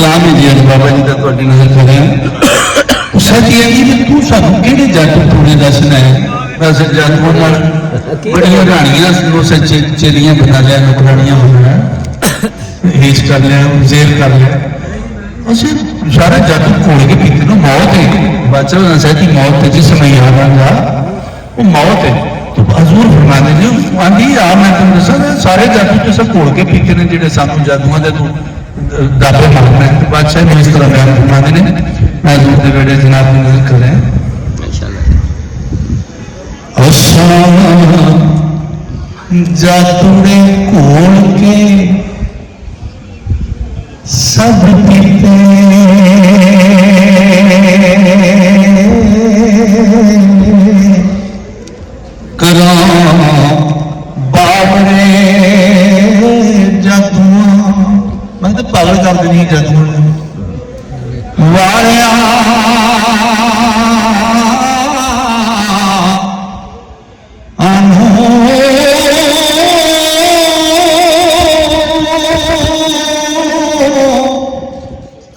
सलाम है जी। अज बाबा जी का तुहाडी नज़र खड़े सची है जी तू सानू किहड़े जादू टोने दसना है। वैसे जादूआं नाल बड़ियां राणियां सच्चे चेरियां बना लिया, नौकरानियां बना हेज कर लिया, जेर कर लिया। असं सारा जादू घोल के पीते ना मौत है। बादशाह दसा कि मौत है जिस समय याद आऊंगा वो मौत है। तो हजूर फरमाते जी आंधी आ मैं तुम दसा सारे जादू जो सब घोल के पीते हैं जो सानू जादुआ के तू दाबे मारना है। बादशाह ने इस तरह बयान फरमाते हैं। मैं हजूर के बेटे जनाब की नजर कर रहे हैं। जादूड़े घोल के सब पीते करा बाबरे जादुआ मैं तो पागल कर देनी जादू वालिया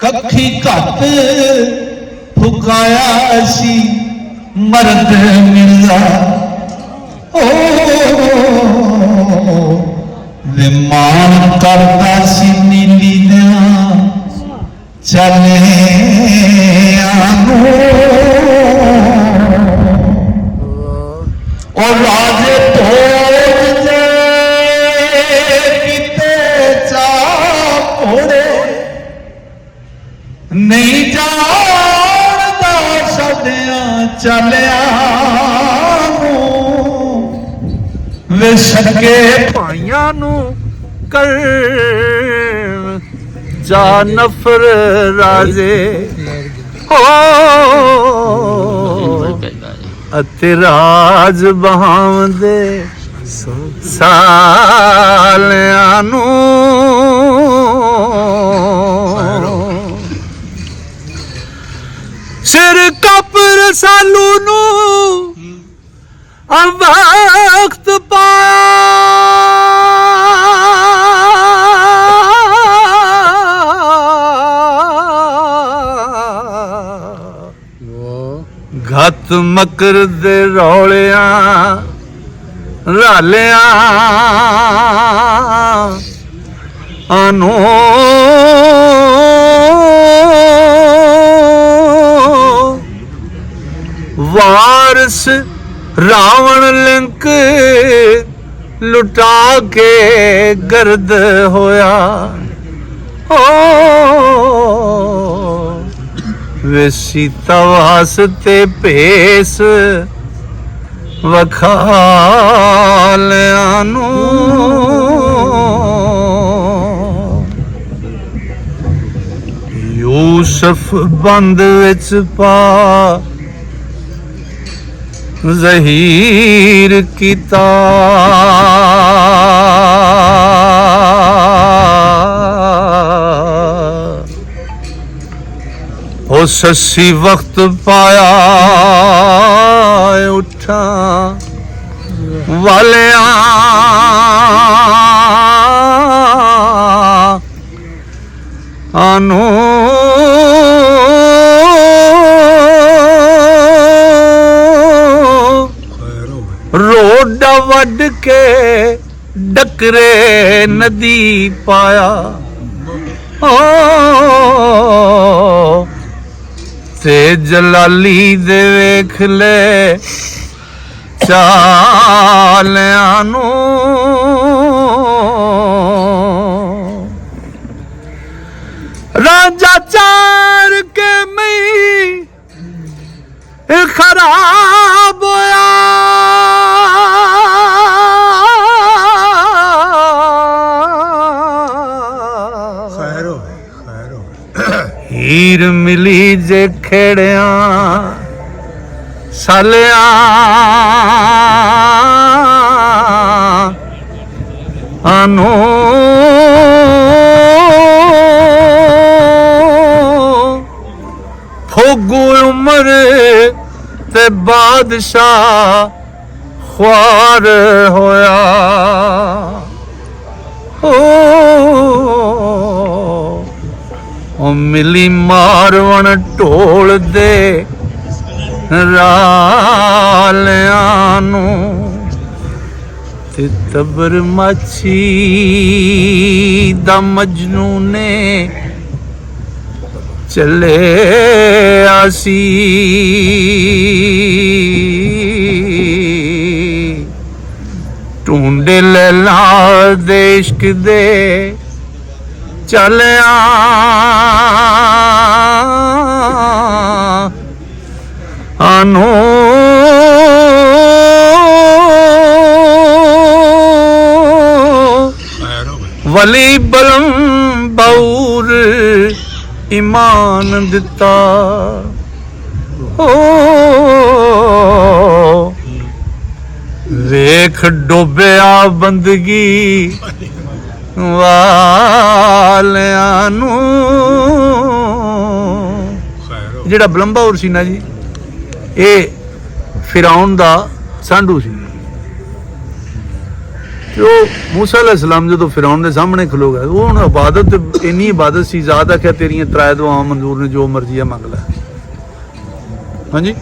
कखी घट फुकाया असी मर्द मिला विमान करता सी नीली दिया चले और राजे भोज किते चापोड़े नहीं जानता सदिया चलिया वे सके भाइयां नू कर जा नफर राजे हो अते राज बहावदे सालियां नू सिर कपर सालू नू वक्त घत मकर दे रौलिया रालिया अनो वारस रावण लिंक लुटा के गर्द होया ओ वे सीता वास्ते भेस वखालियां नू यूसुफ बंद विच पा ज़हीर कीता ओ ससी वक्त पाया उठा वालिया आनो रोडा वड के डकरे नदी पाया ओ ते जलाली दे वेख ले चालियां नू राजा चार के मई खराब होया हीर मिली जे खेड़िया सालिया अनो फोगू उमर ते बादशाह ख्वार होया ओ ਉਹ ਮਿਲੀ ਮਾਰਵਣ ਢੋਲ ਦੇ ਰਾਲਿਆਂ ਨੂੰ ਤੇ ਤਬਰ ਮਾਛੀ ਦਾ ਮਜਨੂ ਨੇ ਚੱਲੇ ਆਸੀ ਢੂੰਡੇ ਲੈਲਾ ਦੇ ਇਸ਼ਕ ਦੇ ਚੱਲਿਆ ਆਨੋ ਵਲੀ ਬਲਮ ਬੌਰ ਈਮਾਨ ਦਿੱਤਾ ਓ ਵੇਖ ਡੋਬਿਆ ਬੰਦਗੀ ਵਾਲਿਆਂ ਨੂੰ। ਜਿਹੜਾ ਬਲੰਬਾਉਰ ਸੀ ਨਾ ਜੀ, ਇਹ ਫਿਰੌਨ ਦਾ ਸਾਂਢੂ ਸੀ। ਤੇ ਉਹ ਮੂਸਾ अलैहिस्सलाम ਜਦੋਂ ਫਿਰੌਨ ਦੇ ਸਾਹਮਣੇ ਖਲੋ ਗਿਆ, ਉਹ ਹੁਣ ਇਬਾਦਤ ਇੰਨੀ ਇਬਾਦਤ ਸੀ, ਜ਼ਾਤ ਆਖਿਆ ਤੇਰੀਆਂ ਤਰਾਏ ਦੁਆਵਾਂ ਮਨਜ਼ੂਰ ਨੇ, ਜੋ ਮਰਜ਼ੀ ਆ ਮੰਗ ਲੈ। ਹਾਂਜੀ,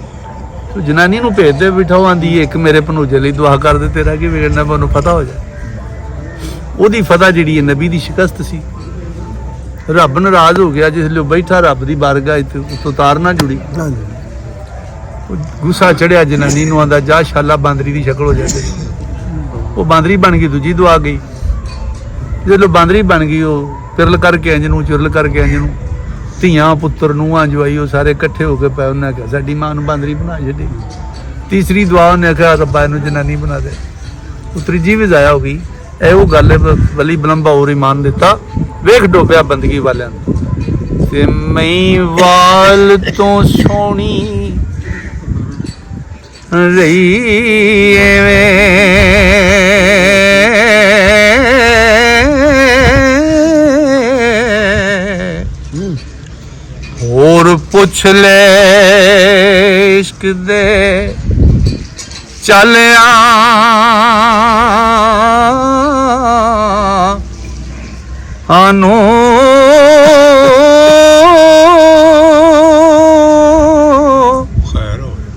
ਜਨਾਨੀ ਨੂੰ ਭੇਜਦੇ ਬਿਠਾਓ, ਆਂਦੀ ਇੱਕ ਮੇਰੇ ਭਣੂਜੇ ਲਈ ਦੁਆ ਕਰ ਦੇ, ਤੇਰਾ ਕੀ ਵਿਗੜਨਾ, ਮੈਨੂੰ ਪਤਾ ਹੋ ਜਾਏ। ਉਹਦੀ ਫਤਹ ਜਿਹੜੀ ਹੈ ਨਬੀ ਦੀ ਸ਼ਿਕਸਤ ਸੀ। ਰੱਬ ਨਾਰਾਜ਼ ਹੋ ਗਿਆ ਜਿਸ ਲਈ ਬੈਠਾ ਰੱਬ ਦੀ ਬਾਰਗਾਹ ਉੱਤੋਂ ਤਾਰ ਨਾ ਜੁੜੀ। ਗੁੱਸਾ ਚੜਿਆ ਜਨਾਨੀ ਨੂੰ, ਆਂਦਾ ਜਾ ਸ਼ਾਲਾ ਬਾਂਦਰੀ ਦੀ ਸ਼ਕਲ ਹੋ ਜਾਂਦੀ। ਉਹ ਬਾਂਦਰੀ ਬਣ ਗਈ, ਦੂਜੀ ਦੁਆ ਗਈ। ਜਦੋਂ ਬਾਂਦਰੀ ਬਣ ਗਈ, ਉਹ ਪਿਰਲ ਕਰਕੇ ਇੰਜ ਨੂੰ, ਚੁਰਲ ਕਰਕੇ ਇੰਜ ਨੂੰ, ਧੀਆਂ ਪੁੱਤਰ ਨੂੰਹਾਂ ਜਵਾਈ ਉਹ ਸਾਰੇ ਇਕੱਠੇ ਹੋ ਕੇ ਪਏ। ਉਹਨੇ ਕਿਹਾ ਸਾਡੀ ਮਾਂ ਨੂੰ ਬਾਂਦਰੀ ਬਣਾ ਛੱਡੀ। ਤੀਸਰੀ ਦੁਆ ਉਹਨੇ ਆਖਿਆ ਰੱਬਾ ਇਹਨੂੰ ਜਨਾਨੀ ਬਣਾ ਦੇ। ਉਹ ਤੀਜੀ ਵੀ ਜ਼ਾਇਆ ਹੋ ਗਈ। ਇਹ ਉਹ ਗੱਲ ਹੈ, ਵਲੀ ਬਲੰਬਾਉਰ ਈਮਾਨ ਦਿੱਤਾ। ਵੇਖ ਡੋਬਿਆ ਬੰਦਗੀ ਵਾਲਿਆਂ ਨੂੰ ਤੇ ਮਈ ਵਾਲ ਤੋਂ ਸੋਹਣੀ ਰਹੀ ਐਵੇਂ ਹੋਰ ਪੁੱਛ ਲੈ ਇਸ਼ਕ ਦੇ ਚੱਲਿਆ ਆਨੋ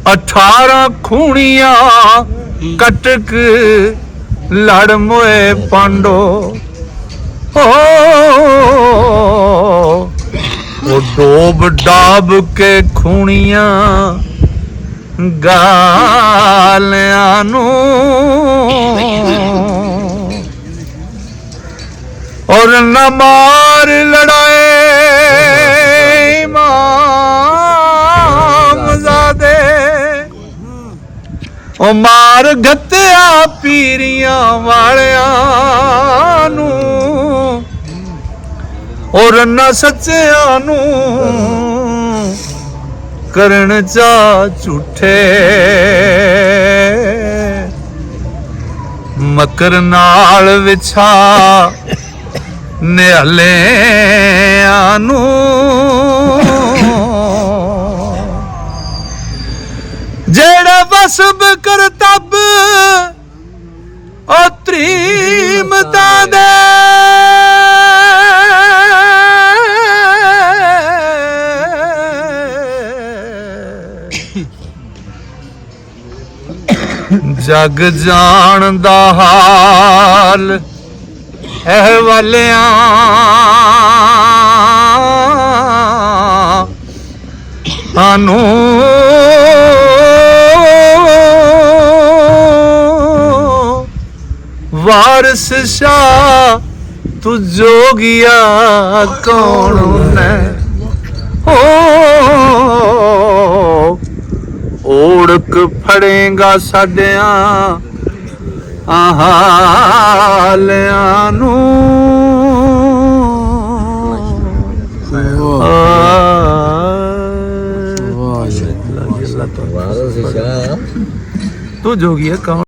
18 ਖੂਣੀਆਂ ਕਟਕ ਲੜ ਮੋਏ ਪਾਂਡੋ ਉਹ ਡੋਬ ਡਾਬ ਕੇ ਖੂਣੀਆਂ ਗਾਲਿਆਂ ਨੂੰ और न मार लड़ाए इमामजादे ओ मार घत्या पीरियां वालियां नू और न सच्चियां नू करन चा झूठे मकर नाल विछा ਨਿਆਲਿਆਂ ਨੂੰ ਜਿਹੜਾ ਵਸਬ ਕਰਤੱਬ ਉਹ ਤਰੀਮਤਾਂ ਦੇ ਜਗ ਜਾਣਦਾ ਹਾਲ ਇਹ ਵਾਲਿਆਂ ਨੂੰ ਵਾਰਿਸ ਸ਼ਾਹ ਤੂੰ ਜੋਗਿਆ ਕੌਣ ਨੇ ਹੋ ਓੜਕ ਫੜੇਗਾ ਸਾਡਿਆਂ ਹਾਲਿਆਂ ਨੂੰ ਤੂੰ ਜੋਗੀ ਹੈ ਕੌਣ